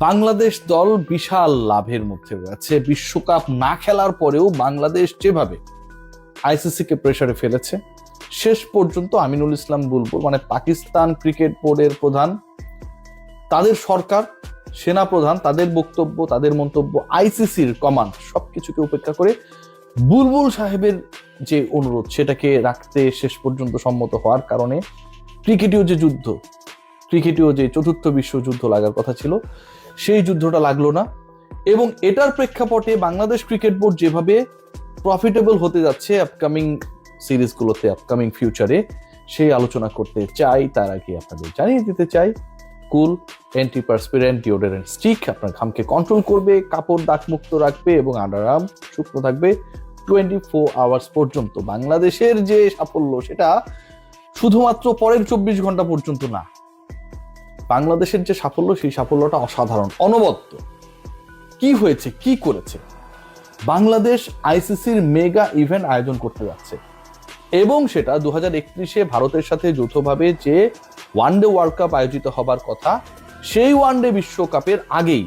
বাংলাদেশ দল বিশাল লাভের মধ্যে রয়েছে। বিশ্বকাপ না খেলার পরেও বাংলাদেশ যেভাবে আইসিসি কে প্রেসারে ফেলেছে, শেষ পর্যন্ত আমিনুল ইসলাম বুলবুল মানে পাকিস্তান ক্রিকেট বোর্ডের প্রধান, তাদের সরকার, সেনা প্রধান, তাদের বক্তব্য, তাদের মন্তব্য, আইসিসির কমান্ড সবকিছুকে উপেক্ষা করে বুলবুল সাহেবের যে অনুরোধ সেটাকে রাখতে শেষ পর্যন্ত সম্মত হওয়ার কারণে ক্রিকেটীয় যে যুদ্ধ, ক্রিকেটীয় যে চতুর্থ বিশ্বযুদ্ধ লাগার কথা ছিল সেই যুদ্ধটা লাগলো না। এবং এটার প্রেক্ষাপটে বাংলাদেশ ক্রিকেট বোর্ড যেভাবে প্রফিটেবল হতে যাচ্ছে আপকামিং সিরিজগুলোতে, আপকামিং ফিউচারে, সেই আলোচনা করতে চাই। তার আগে আপনাদের জানিয়ে দিতে চাই, কুল অ্যান্টিপারস্পিরেন্ট ডিওডোরেন্ট স্টিক আপনার ঘামকে কন্ট্রোল করবে, কাপড় দাগমুক্ত রাখবে এবং আন্ডারআর্ম শুকনো থাকবে 24 আওয়ার্স পর্যন্ত। বাংলাদেশের যে সাফল্য সেটা শুধুমাত্র পরের 24 ঘন্টা পর্যন্ত না, বাংলাদেশের যে সাফল্য সেই সাফল্যটা অসাধারণ, অনবদ্য। কি হয়েছে, কি করেছে? বাংলাদেশ আইসিসির মেগা ইভেন্ট আয়োজন করতে যাচ্ছে এবং সেটা 2031-এ ভারতের সাথে যৌথভাবে যে ওয়ানডে ওয়ার্ল্ড কাপ আয়োজিত হবার কথা, সেই ওয়ানডে বিশ্বকাপের আগেই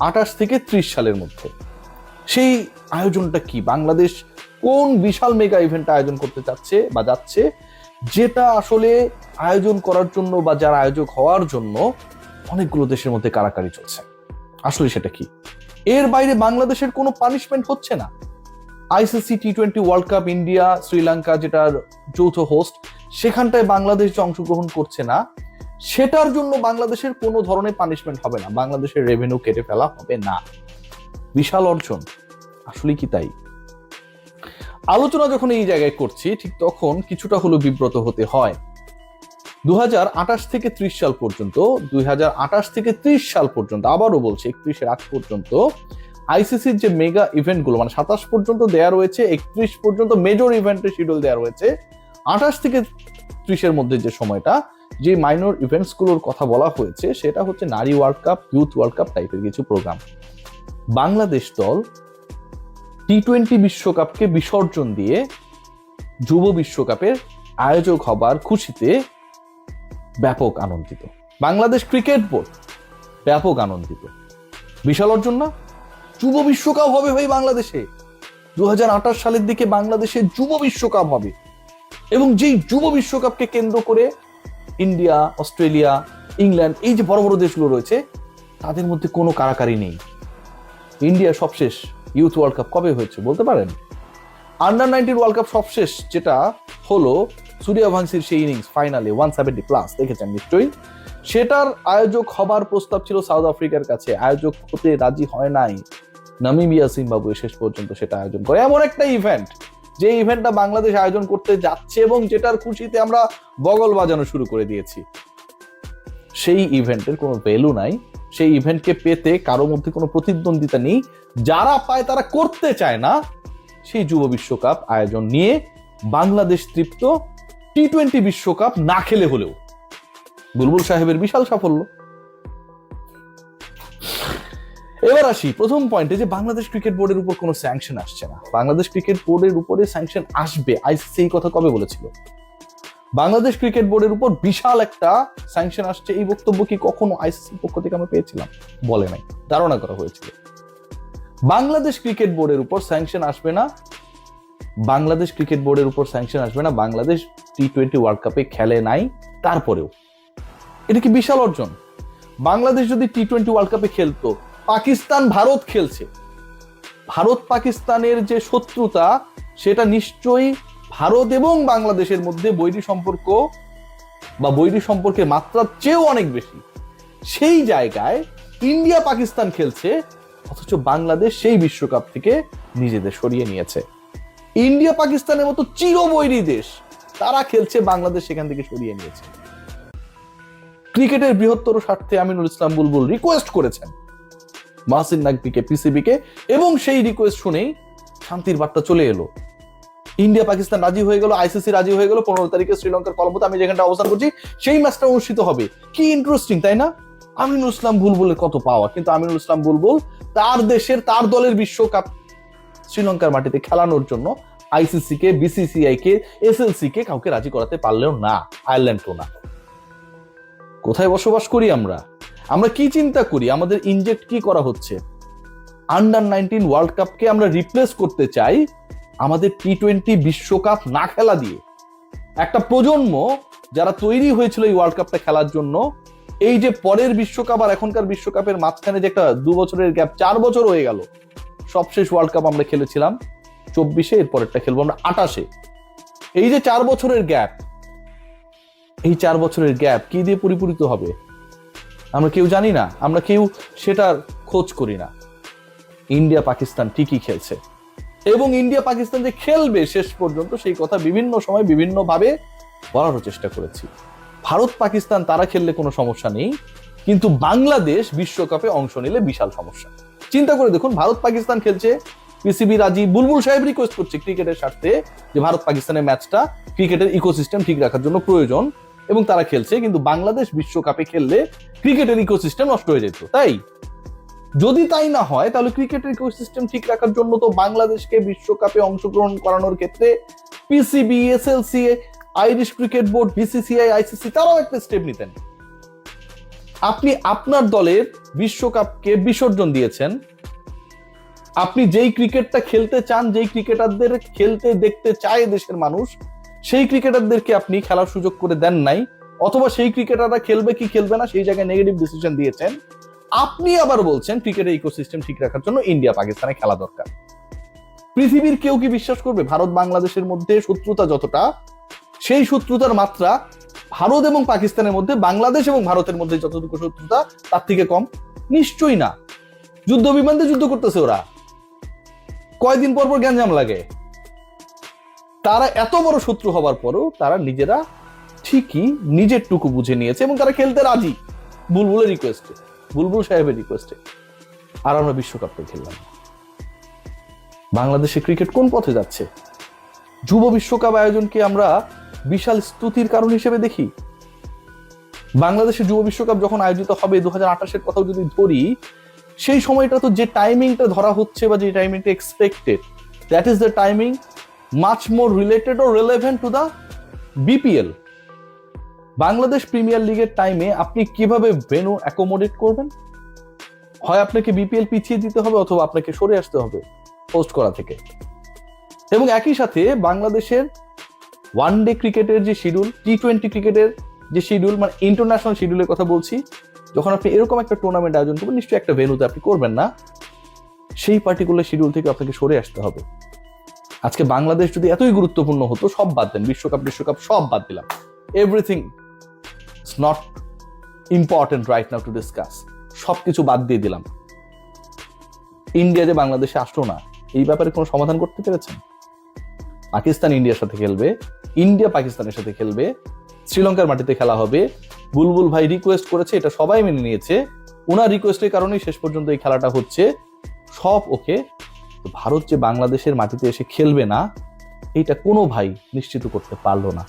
28 থেকে 30 সালের মধ্যে। সেই আয়োজনটা কি? বাংলাদেশ কোন বিশাল মেগা ইভেন্ট আয়োজন করতে চাচ্ছে বা যাচ্ছে, যেটা আসলে আয়োজন করার জন্য বা যার আয়োজক হওয়ার জন্য অনেকগুলো দেশের মধ্যে কারাকারি চলছে। আসলে সেটা কি? এর বাইরে বাংলাদেশের কোনো পানিশমেন্ট হচ্ছে না। আইসিসি টি-20 ওয়ার্ল্ড কাপ ইন্ডিয়া শ্রীলঙ্কা যেটার যৌথ হোস্ট, সেখানটায় বাংলাদেশ যে অংশগ্রহণ করছে না, সেটার জন্য বাংলাদেশের কোনো ধরনের পানিশমেন্ট হবে না, বাংলাদেশের রেভিনিউ কেটে ফেলা হবে না। বিশাল অর্জন, আসলে কি তাই? আলোচনা যখন এই জায়গায় করছি ঠিক তখন কিছুটা হলো বিব্রত হতে হয়। 2028 থেকে 30 সাল পর্যন্ত, 2028 থেকে 30 সাল পর্যন্ত, আবারও বলছি 31-এর আগ পর্যন্ত আইসিসির যে মেগা ইভেন্ট গুলো মানে 27 পর্যন্ত দেয়া রয়েছে, 31 পর্যন্ত মেজর ইভেন্টের শিডিউল দেওয়া রয়েছে, 28 থেকে 30-এর মধ্যে যে সময়টা, যে মাইনর ইভেন্টস গুলোর কথা বলা হয়েছে সেটা হচ্ছে নারী world cup, youth world cup টাইপের কিছু প্রোগ্রাম। বাংলাদেশ দল টি-20 বিশ্বকাপকে বিসর্জন দিয়ে যুব বিশ্বকাপের আয়োজক হবার খুশিতে ব্যাপক আনন্দিত। বাংলাদেশ ক্রিকেট বোর্ড ব্যাপক আনন্দিত। বিশাল অর্জন না? যুব বিশ্বকাপ হবে ভাই বাংলাদেশে। 2028 সালের দিকে বাংলাদেশে যুব বিশ্বকাপ হবে এবং যেই যুব বিশ্বকাপকে কেন্দ্র করে ইন্ডিয়া, অস্ট্রেলিয়া, ইংল্যান্ড, এই যে বড় বড় দেশগুলো রয়েছে তাদের মধ্যে কোনো কারাকারি নেই। ইন্ডিয়া সবশেষ ইউথ ওয়ার্ল্ড কাপ কবে হয়েছে বলতে পারেন? আন্ডার 19 ওয়ার্ল্ড কাপ সবশেষ যেটা হলো, সূর্যবংশীর সেই ইনিংস ফাইনালে 170+ দেখেছেন নিশ্চয়ই, সেটার আয়োজক হবার প্রস্তাব ছিল সাউথ আফ্রিকার কাছে, আয়োজক হতে রাজি হয় নাই নামিবিয়া, জিম্বাবুয়ে শেষ পর্যন্ত সেটা আয়োজন করে। এমন একটা ইভেন্ট, যে ইভেন্টটা বাংলাদেশ আয়োজন করতে যাচ্ছে এবং যেটার খুশিতে আমরা বগল বাজানো শুরু করে দিয়েছি, সেই ইভেন্টের কোনো ভ্যালু নাই। সেই ইভেন্টকে পেতে কারো মধ্যে কোনো প্রতিদ্বন্দ্বিতা নেই, যারা পায় তারা করতে চায় না। সেই যুব বিশ্বকাপ আয়োজন নিয়ে বাংলাদেশ তৃপ্ত, টি-20 বিশ্বকাপ না খেলে হলেও। বুলবুল সাহেবের বিশাল সাফল্য। এবার আসি প্রথম পয়েন্টে, যে বাংলাদেশ ক্রিকেট বোর্ডের উপর কোনো স্যাংশন আসছে না। বাংলাদেশ ক্রিকেট বোর্ডের উপরে স্যাংশন আসবে, আইসিসি এই কথা কবে বলেছিল? বাংলাদেশ ক্রিকেট বোর্ডের উপর বিশাল একটা স্যাংশন আসছে, এই বক্তব্য কি কখনো আইসিসির পক্ষ থেকে আমরা পেয়েছিলাম? বলে নাই, ধারণা করা হয়েছিল। বাংলাদেশ ক্রিকেট বোর্ডের উপর স্যাংশন আসবে না, বাংলাদেশ ক্রিকেট বোর্ডের উপর স্যাংশন আসবে না। বাংলাদেশ টি-20 ওয়ার্ল্ড কাপে খেলে নাই, তারপরেও এটা কি বিশাল অর্জন? বাংলাদেশ যদি টি-20 ওয়ার্ল্ড কাপে খেলতো, পাকিস্তান ভারত খেলছে, ভারত পাকিস্তানের যে শত্রুতা সেটা নিশ্চয়ই ভারত এবং বাংলাদেশের মধ্যে বৈরী সম্পর্ক বা বৈরী সম্পর্কের মাত্রার চেয়েও অনেক বেশি। সেই জায়গায় ইন্ডিয়া পাকিস্তান খেলছে, অথচ বাংলাদেশ সেই বিশ্বকাপ থেকে নিজেদের সরিয়ে নিয়েছে। ইন্ডিয়া পাকিস্তানের মতো চিরবৈরী দেশ, তারা খেলছে, বাংলাদেশ সেখান থেকে সরিয়ে নিয়েছে। ক্রিকেটের বৃহত্তর স্বার্থে আমিনুল ইসলাম বুলবুল রিকোয়েস্ট করেছেন মাহসিন নাকভিকে, পিসিবিকে, এবং সেই রিকোয়েস্ট শুনেই শান্তির বার্তা চলে এলো। ইন্ডিয়া পাকিস্তান রাজি হয়ে গেল, আইসিসি রাজি হয়ে গেল, 15 তারিখে শ্রীলঙ্কার কলম্বোতে, আমি যেখানটা অবস্থান করছি, সেই ম্যাচটা অনুষ্ঠিত হবে। কি ইন্টারেস্টিং, তাই না? আমিনুল ইসলাম বুলবুলের কত পাওয়া, কিন্তু আমিনুল ইসলাম বুলবুল তার দেশের, তার দলের বিশ্বকাপ শ্রীলঙ্কার মাটিতে খেলানোর জন্য আইসিসি কে, বিসিসিআই কে, এসএলসি কে কাউকে রাজি করাতে পারলেও না, আয়ারল্যান্ডও না। কোথায় বসবাস করি আমরা? আমরা কি চিন্তা করি, আমাদের ইনজেক্ট কি করা হচ্ছে? আন্ডার-19 ওয়ার্ল্ড কাপকে আমরা রিপ্লেস করতে চাই আমাদের টি-20 বিশ্বকাপ না খেলা দিয়ে। একটা প্রজন্ম যারা তৈরি হয়েছিল এই ওয়ার্ল্ড কাপটা খেলার জন্য, এই যে পরের বিশ্বকাপ আর এখনকার বিশ্বকাপের মাঝখানে যে একটা 2 বছরের গ্যাপ, 4 বছর হয়ে গেল। সবশেষ ওয়ার্ল্ড কাপ আমরা খেলেছিলাম 24-এ, এরপরেরটা খেলবো আমরা 28-এ। এই যে 4 বছরের গ্যাপ, এই 4 বছরের গ্যাপ কি দিয়ে পরিপূরিত হবে আমরা কেউ জানি না, আমরা কেউ সেটার খোঁজ করি না। ইন্ডিয়া পাকিস্তান ঠিকই খেলছে, এবং ইন্ডিয়া পাকিস্তান যে খেলবে শেষ পর্যন্ত সেই কথা বিভিন্ন সময় বিভিন্ন ভাবে বলারও চেষ্টা করেছি। ভারত পাকিস্তান তারা খেললে কোনো সমস্যা নেই, কিন্তু বাংলাদেশ বিশ্বকাপে অংশ নিলে বিশাল সমস্যা। চিন্তা করে দেখুন, ভারত পাকিস্তান খেলছে, পিসিবি রাজি, বুলবুল সাহেব রিকোয়েস্ট করছে ক্রিকেটের স্বার্থে যে ভারত পাকিস্তানের ম্যাচটা ক্রিকেটের ইকোসিস্টেম ঠিক রাখার জন্য প্রয়োজন, এবং তারা খেলছে। কিন্তু বাংলাদেশ বিশ্বকাপে খেললে ক্রিকেটের ইকোসিস্টেম নষ্ট হয়ে যেত। তাই যদি তাই না হয়, তাহলে ক্রিকেটের ইকোসিস্টেম ঠিক রাখার জন্য তো বাংলাদেশকে বিশ্বকাপে অংশগ্রহণ করানোর ক্ষেত্রে PCB, SLC, Irish cricket board, BCCI, ICC তারাও একটা স্টেপ নিতেন। আপনি আপনার দলের বিশ্বকাপকে বিসর্জন দিয়েছেন। আপনি যেই ক্রিকেটটা খেলতে চান, যেই ক্রিকেটারদের খেলতে দেখতে চায় দেশের মানুষ, সেই ক্রিকেটারদেরকে আপনি খেলার সুযোগ করে দেন নাই, অথবা সেই ক্রিকেটাররা খেলবে কি খেলবে না সেই জায়গায় নেগেটিভ ডিসিশন দিয়েছেন। আপনি আবার বলছেন ক্রিকেটের ইকোসিস্টেম ঠিক রাখার জন্য ইন্ডিয়া পাকিস্তানে খেলা দরকার। পৃথিবীর কেউ কি বিশ্বাস করবে ভারত বাংলাদেশের মধ্যে শত্রুতা যতটা, সেই শত্রুতার মাত্রা ভারত এবং পাকিস্তানের মধ্যে, বাংলাদেশ এবং ভারতের মধ্যে যতটুকু শত্রুতা তার থেকে কম? নিশ্চয়ই না। যুদ্ধ বিমান দিয়ে যুদ্ধ করতেছে ওরা, কয়দিন পর পর গ্যাঞ্জাম লাগে। তারা এত বড় শত্রু হবার পরও তারা নিজেরা ঠিকই নিজের টুকু বুঝে নিয়েছে, এবং তারা খেলতে রাজি বুলবুলের রিকোয়েস্টে, বুলবুল সাহেবের রিকোয়েস্টে। আর আমরা বিশ্বকাপটা খেললাম। বাংলাদেশে ক্রিকেট কোন পথে যাচ্ছে? যুব বিশ্বকাপ আয়োজনকে আমরা বিশাল স্তুতির কারণ হিসেবে দেখি। বাংলাদেশে যুব বিশ্বকাপ যখন আয়োজিত হবে 2028-এর কথাও যদি ধরি, সেই সময়টা তো যে টাইমিংটা ধরা হচ্ছে বা যে টাইমিংটা expected, that is the timing much more related or relevant to the BPL. Bangladesh premier লিগের টাইমে আপনি কিভাবে ভেন্যু অ্যাকোমোডেট করবেন? হয় আপনাকে বিপিএল পিছিয়ে দিতে হবে, অথবা আপনাকে সরে আসতে হবে হোস্ট করা থেকে। এবং একই সাথে বাংলাদেশের ওয়ানডে ক্রিকেটের যে শিডিউল, টি-20 ক্রিকেটের যে শিডিউল, মানে ইন্টারন্যাশনাল শিডিউলের কথা বলছি, যখন আপনি এরকম একটা টুর্নামেন্ট আয়োজন করবেন, নিশ্চয়ই একটা ভেন্যুতে আপনি করবেন না, সেই পার্টিকুলার শিডিউল থেকে আপনাকে সরে আসতে হবে। আজকে বাংলাদেশ যদি এতই গুরুত্বপূর্ণ হতো, সব বাদ দেন, বিশ্বকাপ সব বাদ দিলাম, everything is not important right now to discuss, সবকিছু বাদ দিয়ে দিলাম, ইন্ডিয়া যে বাংলাদেশে আসলো না, এই ব্যাপারে কোনো সমাধান করতে পেরেছেন? পাকিস্তান ইন্ডিয়ার সাথে খেলবে, ইন্ডিয়া পাকিস্তানের সাথে খেলবে, শ্রীলঙ্কার মাটিতে খেলা হবে। বুলবুল ভাই রিকোয়েস্ট করেছে, এটা সবাই মেনে নিয়েছে, ওনার রিকোয়েস্টের কারণেই শেষ পর্যন্ত এই খেলাটা হচ্ছে, সব ওকে। তো ভারত যে বাংলাদেশের মাটিতে এসে খেলবে না, এইটা কোনো ভাই নিশ্চিত করতে পারলো না।